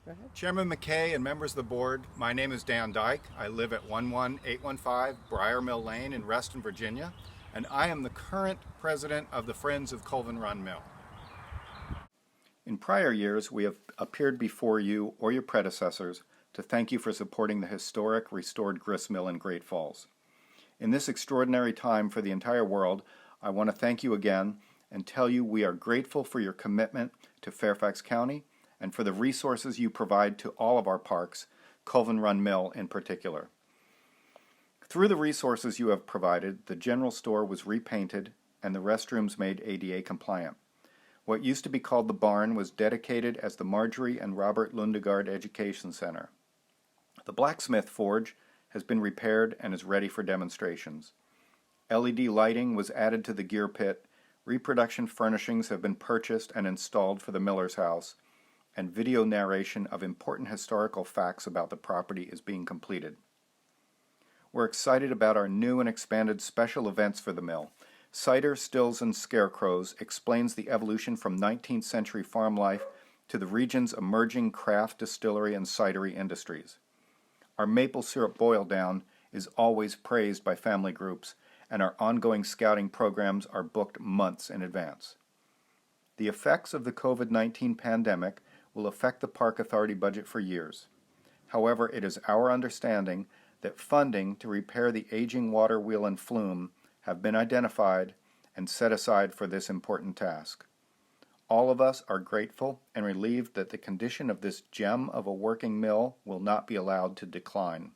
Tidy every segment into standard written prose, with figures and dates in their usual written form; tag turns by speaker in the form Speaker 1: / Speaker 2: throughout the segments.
Speaker 1: Go ahead.
Speaker 2: Chairman McKay and members of the board, my name is Dan Dyke. I live at 11815 Briar Mill Lane in Reston, Virginia, and I am the current president of the Friends of Colvin Run Mill. In prior years, we have appeared before you or your predecessors to thank you for supporting the historic restored grist mill in Great Falls. In this extraordinary time for the entire world, I want to thank you again and tell you we are grateful for your commitment to Fairfax County and for the resources you provide to all of our parks, Colvin Run Mill in particular. Through the resources you have provided, the general store was repainted and the restrooms made ADA compliant. What used to be called the barn was dedicated as the Marjorie and Robert Lundegard Education Center. The blacksmith forge has been repaired and is ready for demonstrations. LED lighting was added to the gear pit, reproduction furnishings have been purchased and installed for the miller's house, and video narration of important historical facts about the property is being completed. We're excited about our new and expanded special events for the mill. Cider, Stills, and Scarecrows explains the evolution from 19th century farm life to the region's emerging craft distillery and cidery industries. Our maple syrup boil down is always praised by family groups, and our ongoing scouting programs are booked months in advance. The effects of the COVID-19 pandemic will affect the Park Authority budget for years. However, it is our understanding that funding to repair the aging water wheel and flume have been identified and set aside for this important task. All of us are grateful and relieved that the condition of this gem of a working mill will not be allowed to decline.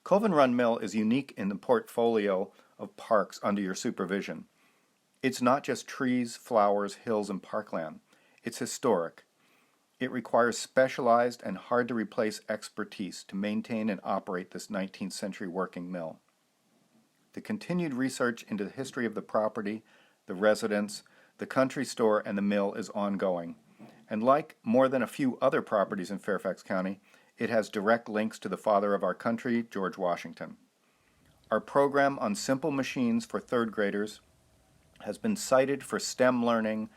Speaker 2: Colvin Run Mill is unique in the portfolio of parks under your supervision. It's not just trees, flowers, hills, and parkland. It's historic. It requires specialized and hard-to-replace expertise to maintain and operate this 19th century working mill. The continued research into the history of the property, the residents, the country store, and the mill is ongoing. And like more than a few other properties in Fairfax County, it has direct links to the father of our country, George Washington. Our program on simple machines for third graders has been cited for STEM learning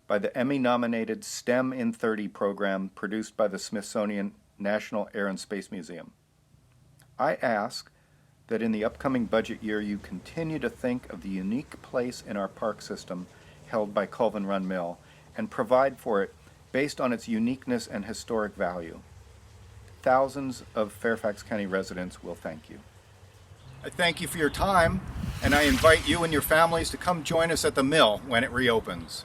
Speaker 2: by the Emmy-nominated STEM in 30 program produced by the Smithsonian National Air and Space Museum. I ask that in the upcoming budget year you continue to think of the unique place in our park system held by Colvin Run Mill and provide for it based on its uniqueness and historic value. Thousands of Fairfax County residents will thank you. I thank you for your time, and I invite you and your families to come join us at the mill when it reopens.